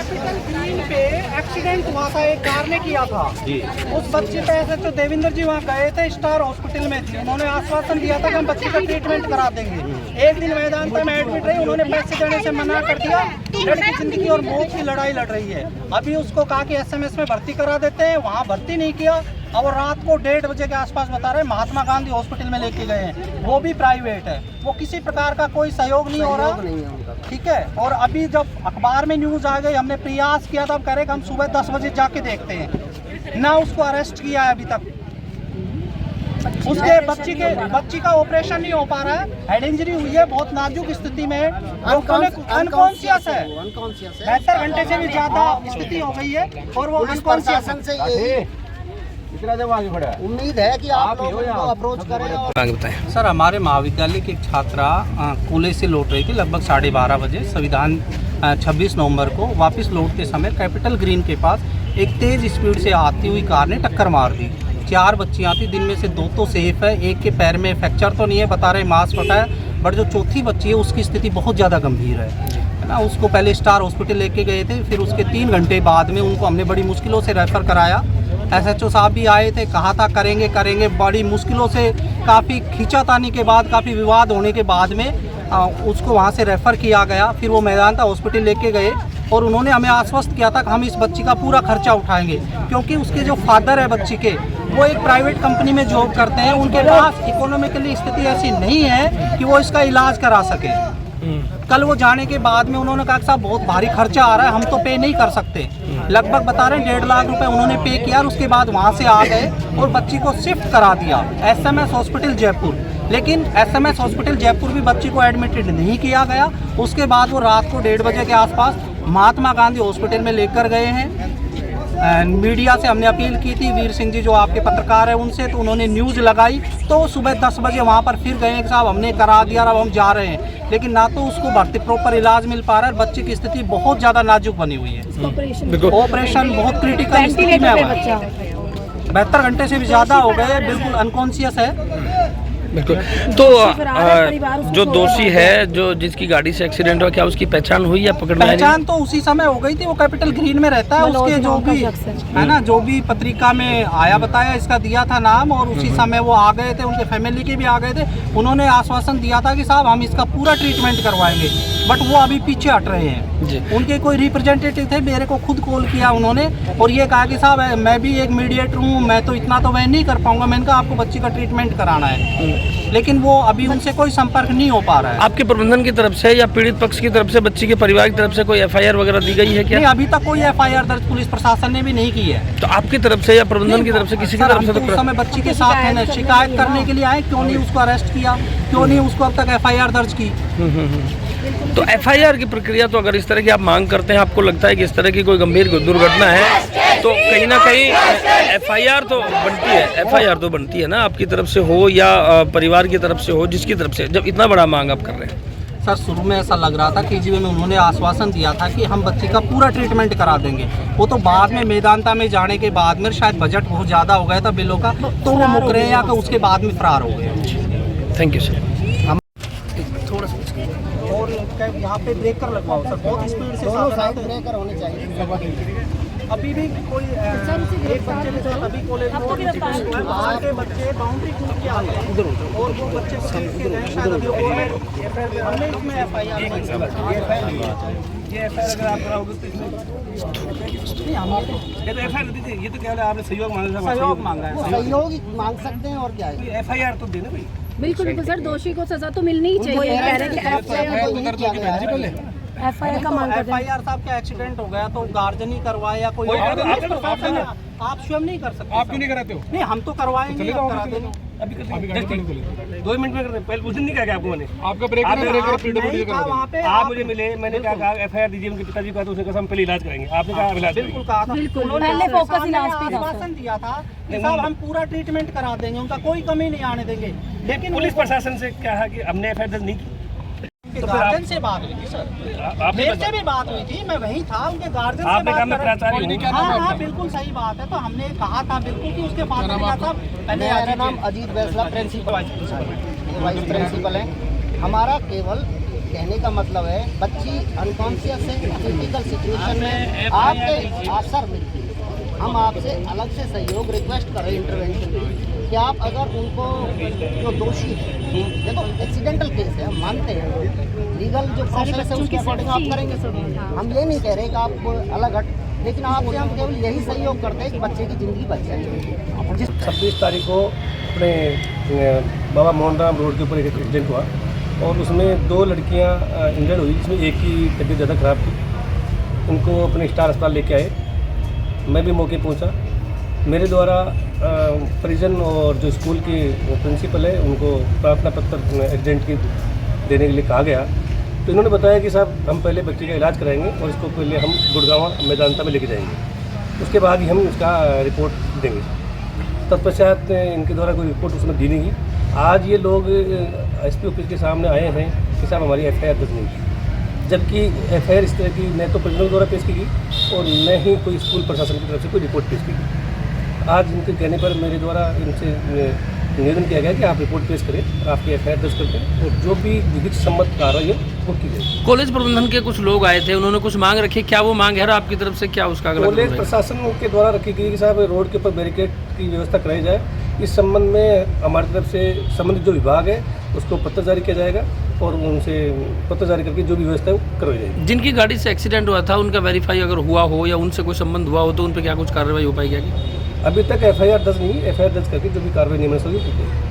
Capital green पे accident हुआ था, एक कार ने किया था जी। उस बच्ची पे SHO देवेंद्र जी वहाँ गए थे, स्टार हॉस्पिटल में थी। उन्होंने आश्वासन दिया था कि हम बच्ची का ट्रीटमेंट करा देंगे। एक दिन मैदान में एडमिट रही, उन्होंने पैसे देने से मना कर दिया। लड़की जिंदगी और मौत की लड़ाई लड़ रही है। अभी उसको कहा कि SMS में भर्ती करा देते हैं, वहाँ भर्ती नहीं किया। और रात को 1:30 बजे के आसपास बता रहे महात्मा गांधी हॉस्पिटल में लेके गए हैं, वो भी प्राइवेट है। वो किसी प्रकार का कोई सहयोग नहीं हो रहा, ठीक है। और अभी जब अखबार में न्यूज़ आ गई, हमने प्रयास किया तब कह रहे कि हम सुबह 10 बजे जाके देखते हैं। ना उसको अरेस्ट किया है अभी तक। उसके बच्ची का ऑपरेशन नहीं हो पा रहा है, हेड इंजरी हुई है, बहुत नाजुक स्थिति में है, अनकॉन्शियस है। 72 घंटे से भी ज्यादा स्थिति हो गई है और वो अनकॉन्शियस है। उम्मीद है कि आप लोग उनको अप्रोच करें। आगे बताएं सर, हमारे महाविद्यालय की एक छात्रा कूले से लौट रही थी लगभग 12:30 बजे, संविधान 26 नवंबर को। वापस लौटते समय कैपिटल ग्रीन के पास एक तेज़ स्पीड से आती हुई कार ने टक्कर मार दी। 4 बच्चियाँ थी, दिन में से 2 तो सेफ है, एक के पैर में फ्रैक्चर तो नहीं है, बता रहे मांस फटा है, बट जो चौथी बच्ची है उसकी स्थिति बहुत ज़्यादा गंभीर है ना। उसको पहले स्टार हॉस्पिटल लेके गए थे, फिर उसके 3 घंटे बाद में उनको हमने बड़ी मुश्किलों से रेफ़र कराया। SHO साहब भी आए थे, कहा था करेंगे, बड़ी मुश्किलों से काफ़ी खींचातानी के बाद, काफ़ी विवाद होने के बाद में उसको वहाँ से रेफ़र किया गया। फिर वो मैदान था हॉस्पिटल लेके गए और उन्होंने हमें आश्वस्त किया था कि हम इस बच्ची का पूरा खर्चा उठाएंगे, क्योंकि उसके जो फादर है बच्ची के, वो एक प्राइवेट कंपनी में जॉब करते हैं। उनके पास इकोनॉमिकली स्थिति ऐसी नहीं है कि वो इसका इलाज करा सके। कल वो जाने के बाद में उन्होंने कहा कि साहब बहुत भारी खर्चा आ रहा है, हम तो पे नहीं कर सकते। लगभग बता रहे हैं 1.5 लाख रुपए उन्होंने पे किया और उसके बाद वहाँ से आ गए और बच्ची को शिफ्ट करा दिया SMS हॉस्पिटल जयपुर। लेकिन SMS हॉस्पिटल जयपुर भी बच्ची को एडमिटेड नहीं किया गया। उसके बाद वो रात को 1:30 बजे के आसपास महात्मा गांधी हॉस्पिटल में लेकर गए हैं। मीडिया से हमने अपील की थी, वीर सिंह जी जो आपके पत्रकार हैं उनसे, तो उन्होंने न्यूज़ लगाई। तो सुबह 10 बजे वहाँ पर फिर गए कि साहब हमने करा दिया, अब हम जा रहे हैं। लेकिन ना तो उसको भर्ती प्रॉपर इलाज मिल पा रहा है, बच्चे की स्थिति बहुत ज़्यादा नाजुक बनी हुई है। ऑपरेशन बहुत क्रिटिकल स्थिति में है, 72 घंटे से भी ज़्यादा हो गए, बिल्कुल अनकॉन्शियस है। बिल्कुल। तो जो दोषी है, जो जिसकी गाड़ी से एक्सीडेंट हुआ, क्या उसकी पहचान हुई या पकड़ में आई? पहचान तो उसी समय हो गई थी, वो कैपिटल ग्रीन में रहता है। उसके जो भी है ना, जो भी पत्रिका में आया बताया, इसका दिया था नाम, और उसी समय वो आ गए थे, उनके फैमिली के भी आ गए थे। उन्होंने आश्वासन दिया था कि साहब हम इसका पूरा ट्रीटमेंट करवाएंगे, बट वो अभी पीछे हट रहे हैं। उनके कोई रिप्रेजेंटेटिव थे, मेरे को खुद कॉल किया उन्होंने और ये कहा कि साहब मैं भी एक मीडिएटर हूँ, मैं तो इतना तो मैं नहीं कर पाऊंगा। मैंने कहा आपको बच्ची का ट्रीटमेंट कराना है, लेकिन वो अभी उनसे कोई संपर्क नहीं हो पा रहा है। आपके प्रबंधन की तरफ से या पीड़ित पक्ष की तरफ से, बच्ची के परिवार की तरफ से कोई FIR वगैरह दी गई है क्या? नहीं, अभी तक कोई FIR दर्ज पुलिस प्रशासन ने भी नहीं की है। तो आपकी तरफ से या प्रबंधन की तरफ से, किसी की तरफ से? तो उस समय बच्ची के साथ है ना, शिकायत करने के लिए आए, क्यों नहीं उसको अरेस्ट किया, क्यों नहीं उसको अब तक FIR दर्ज की। तो FIR की प्रक्रिया, तो अगर इस तरह की आप मांग करते हैं, आपको लगता है कि इस तरह की कोई गंभीर दुर्घटना है, तो कहीं ना कहीं FIR तो बनती है, FIR तो बनती है ना, आपकी तरफ से हो या परिवार की तरफ से हो, जिसकी तरफ से, जब इतना बड़ा मांग आप कर रहे हैं। सर, शुरू में ऐसा लग रहा था कि KGB में उन्होंने आश्वासन दिया था कि हम बच्ची का पूरा ट्रीटमेंट करा देंगे। वो तो बाद में मैदानता में जाने के बाद में शायद बजट बहुत ज़्यादा हो गया था बिलों का, तो वो मुकरे या तो उसके बाद में फरार हो गए। Thank you sir. थोड़ा सा और यहाँ पे ब्रेकर लगवाओ सर, बहुत स्पीड से ब्रेकर होने चाहिए। अभी भी कोई एक बच्चे ने अभी कॉलेज के बच्चे बाउंड्री कूद के आ गए और वो बच्चे को खींच के गए, शायद अभी हमने इसमें FIR ये FIR अगर आप कराओगे तो नहीं, हमारे तो FIR दी थी, ये तो क्या आपने सहयोग मांगा है, सहयोग मांग सकते हैं और क्या है। FIR तो देना भाई। बिल्कुल सर, दोषी को सजा तो मिलनी ही चाहिए। FIR का मांग करते हैं। FIR साहब क्या एक्सीडेंट हो गया तो गार्जियन ही करवाए या कोई आप स्वयं नहीं कर सकते। आप क्यों नहीं कराते हो? नहीं, हम तो करवाएंगे, करा देंगे। अभी 2 मिनट में पहले उस दिन नहीं कहा आपको मैंने, आपका ब्रेकर वहाँ पे आप मुझे मिले, मैंने कहा FIR दीजिए, उनके पिताजी को, तो उसने कहा हम पहले इलाज करेंगे। आपने कहा इलाज बिल्कुल कहा था, बिल्कुल, उन्होंने पहले फोकस इलाज पे था। आश्वासन दिया था कि साहब हम पूरा ट्रीटमेंट करा देंगे, उनका कोई कमी नहीं आने देंगे। लेकिन पुलिस प्रशासन से क्या है कि हमने FIR दर्ज नहीं की। तो गार्जियन से बात हुई थी सर, मेरे से भी बात हुई थी, मैं वहीं था, उनके गार्जियन से बात। हाँ, बिल्कुल सही बात है। तो हमने कहा था बिल्कुल कि उसके बाद मेरा नाम Ajit Baisla, principal vice principal है। हमारा केवल कहने का मतलब है बच्ची अनकॉन्शियस है, क्रिटिकल सिचुएशन में आपके आसर मिलती है। हम आपसे अलग से सहयोग रिक्वेस्ट कर रहे हैं इंटरवेंशन की कि आप अगर उनको जो दोषी है, देखो एक्सीडेंटल केस है, हम मानते हैं लीगल जो प्रोसेस है उसके अकॉर्डिंग आप करेंगे। हम ये नहीं कह रहे कि आप अलग हट, लेकिन आपसे हम केवल यही सहयोग करते हैं कि बच्चे की ज़िंदगी बच जाए। 26 तारीख को अपने बाबा मोहन राम रोड के ऊपर एक एक्सीडेंट हुआ और उसमें 2 लड़कियां इंजर्ड हुई, जिसमें एक की तबीयत ज़्यादा ख़राब थी। उनको अपने स्टार अस्पताल लेके आए, मैं भी मौके पहुंचा। मेरे द्वारा परिजन और जो स्कूल के प्रिंसिपल है उनको प्रार्थना पत्र एक्सीडेंट की देने के लिए कहा गया। तो इन्होंने बताया कि साहब हम पहले बच्चे का इलाज कराएंगे और इसको पहले हम गुड़गांव मेदांता में लेके जाएंगे, उसके बाद ही हम इसका रिपोर्ट देंगे। तत्पश्चात इनके द्वारा कोई रिपोर्ट उसमें दी नहीं गई। आज ये लोग एसपी ऑफिस के सामने आए हैं कि साहब हमारी एफआईआर दर्ज नहीं की, जबकि एफआईआर इस तरह की न तो परिजनों द्वारा पेश की गई और न ही कोई स्कूल प्रशासन की तरफ से कोई रिपोर्ट पेश की गई। आज इनके कहने पर मेरे द्वारा इनसे निवेदन किया गया कि आप रिपोर्ट पेश करें और आपकी एफआईआर दर्ज करते हैं और जो भी विधिक सम्मत कार्रवाई है वो की जाए। कॉलेज प्रबंधन के कुछ लोग आए थे, उन्होंने कुछ मांग रखी, क्या वो मांग है और आपकी तरफ से क्या उसका अगला कॉलेज कदम रहेगा? प्रशासन के द्वारा रखी गई कि साहब रोड के ऊपर बैरिकेड की व्यवस्था कराई जाए। इस संबंध में हमारी तरफ से संबंधित जो विभाग है उसको पत्र जारी किया जाएगा और उनसे पत्र जारी करके जो भी व्यवस्था है वो करवाई जाएगी। जिनकी गाड़ी से एक्सीडेंट हुआ था उनका वेरीफाई अगर हुआ हो या उनसे कोई संबंध हुआ हो तो उन पर क्या कुछ कार्रवाई हो पाएगी? अभी तक एफआईआर दर्ज नहीं, एफआईआर दर्ज करके जो भी कार्रवाई नियमानुसार होगी की जाएगी।